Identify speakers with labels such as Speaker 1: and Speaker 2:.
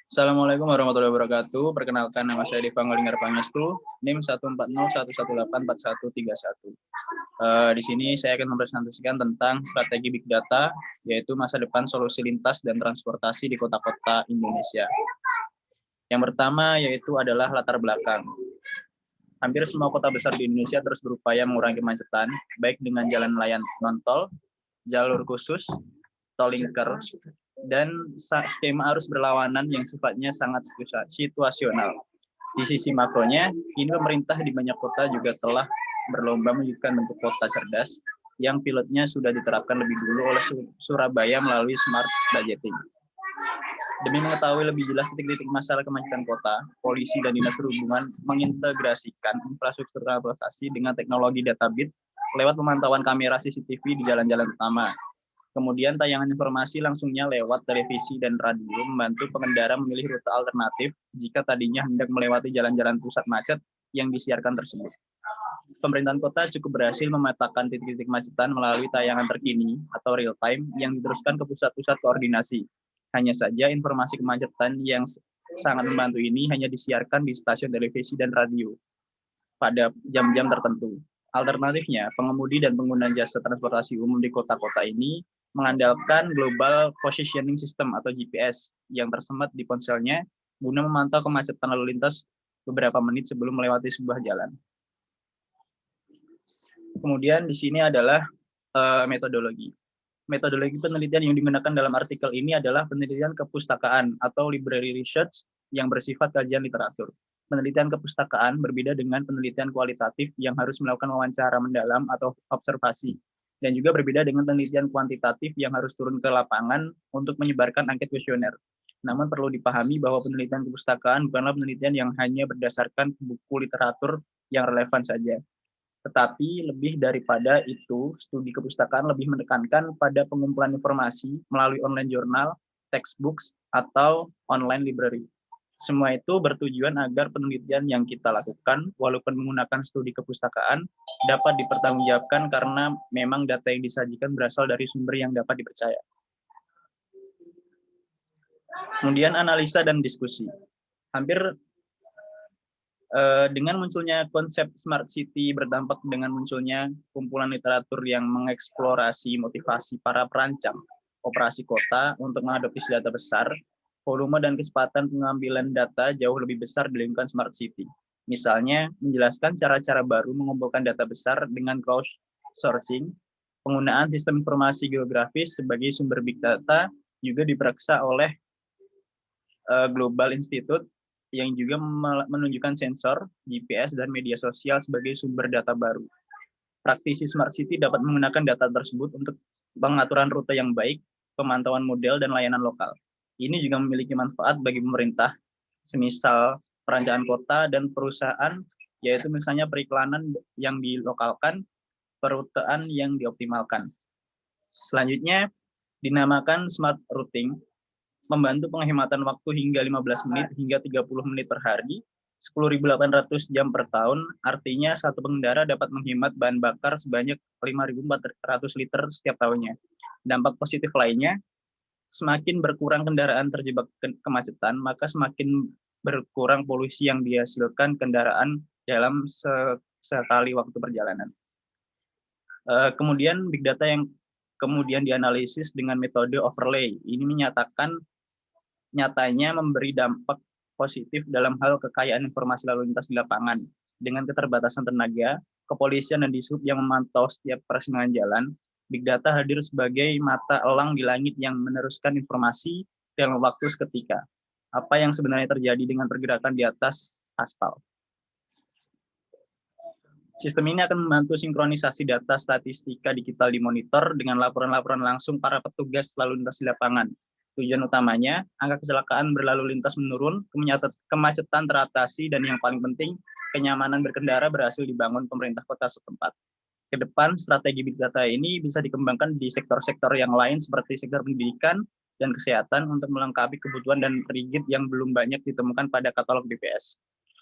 Speaker 1: Assalamualaikum warahmatullahi wabarakatuh. Perkenalkan, nama saya Deva Ngalinggar Pangestu, NIM 140.118.4131. Di sini saya akan mempresentasikan tentang strategi Big Data, yaitu masa depan solusi lintas dan transportasi di kota-kota Indonesia. Yang pertama yaitu adalah latar belakang. Hampir semua kota besar di Indonesia terus berupaya mengurangi kemacetan, baik dengan jalan layang non-tol, jalur khusus, tol lingkar, dan skema arus berlawanan yang sifatnya sangat situasional. Di sisi makronya, kini pemerintah di banyak kota juga telah berlomba menunjukkan bentuk kota cerdas yang pilotnya sudah diterapkan lebih dulu oleh Surabaya melalui smart budgeting. Demi mengetahui lebih jelas titik-titik masalah kemacetan kota, polisi dan dinas perhubungan mengintegrasikan infrastruktur transportasi dengan teknologi databit lewat pemantauan kamera CCTV di jalan-jalan utama. Kemudian tayangan informasi langsungnya lewat televisi dan radio membantu pengendara memilih rute alternatif jika tadinya hendak melewati jalan-jalan pusat macet yang disiarkan tersebut. Pemerintahan kota cukup berhasil memetakan titik-titik kemacetan melalui tayangan terkini atau real time yang diteruskan ke pusat-pusat koordinasi. Hanya saja informasi kemacetan yang sangat membantu ini hanya disiarkan di stasiun televisi dan radio pada jam-jam tertentu. Alternatifnya, pengemudi dan pengguna jasa transportasi umum di kota-kota ini mengandalkan Global Positioning System atau GPS yang tersemat di ponselnya guna memantau kemacetan lalu lintas beberapa menit sebelum melewati sebuah jalan. Kemudian di sini adalah metodologi. Metodologi penelitian yang digunakan dalam artikel ini adalah penelitian kepustakaan atau library research yang bersifat kajian literatur. Penelitian kepustakaan berbeda dengan penelitian kualitatif yang harus melakukan wawancara mendalam atau observasi, dan juga berbeda dengan penelitian kuantitatif yang harus turun ke lapangan untuk menyebarkan angket kuesioner. Namun perlu dipahami bahwa penelitian kepustakaan bukanlah penelitian yang hanya berdasarkan buku literatur yang relevan saja. Tetapi lebih daripada itu, studi kepustakaan lebih menekankan pada pengumpulan informasi melalui online jurnal, textbooks, atau online library. Semua itu bertujuan agar penelitian yang kita lakukan, walaupun menggunakan studi kepustakaan, dapat dipertanggungjawabkan karena memang data yang disajikan berasal dari sumber yang dapat dipercaya. Kemudian analisa dan diskusi. Hampir dengan munculnya konsep smart city berdampak dengan munculnya kumpulan literatur yang mengeksplorasi motivasi para perancang operasi kota untuk mengadopsi data besar, volume dan kecepatan pengambilan data jauh lebih besar di lingkungan smart city. Misalnya, menjelaskan cara-cara baru mengumpulkan data besar dengan crowdsourcing, penggunaan sistem informasi geografis sebagai sumber big data juga diperiksa oleh Global Institute yang juga menunjukkan sensor, GPS, dan media sosial sebagai sumber data baru. Praktisi Smart City dapat menggunakan data tersebut untuk pengaturan rute yang baik, pemantauan model, dan layanan lokal. Ini juga memiliki manfaat bagi pemerintah, semisal perencanaan kota dan perusahaan, yaitu misalnya periklanan yang dilokalkan, perutean yang dioptimalkan. Selanjutnya, dinamakan Smart Routing, membantu penghematan waktu hingga 15 menit hingga 30 menit per hari, 10.800 jam per tahun, artinya satu pengendara dapat menghemat bahan bakar sebanyak 5.400 liter setiap tahunnya. Dampak positif lainnya, semakin berkurang kendaraan terjebak kemacetan, maka semakin berkurang polusi yang dihasilkan kendaraan dalam sekali waktu perjalanan. Kemudian big data yang kemudian dianalisis dengan metode overlay. Ini nyatanya memberi dampak positif dalam hal kekayaan informasi lalu lintas di lapangan. Dengan keterbatasan tenaga, kepolisian dan dishub yang memantau setiap persimpangan jalan, big data hadir sebagai mata elang di langit yang meneruskan informasi dalam waktu seketika. Apa yang sebenarnya terjadi dengan pergerakan di atas aspal. Sistem ini akan membantu sinkronisasi data statistika digital di monitor dengan laporan-laporan langsung para petugas lalu lintas di lapangan. Tujuan utamanya, angka kecelakaan berlalu lintas menurun, kemacetan teratasi, dan yang paling penting, kenyamanan berkendara berhasil dibangun pemerintah kota setempat. Ke depan, strategi big data ini bisa dikembangkan di sektor-sektor yang lain seperti sektor pendidikan dan kesehatan untuk melengkapi kebutuhan dan rigid yang belum banyak ditemukan pada katalog BPS.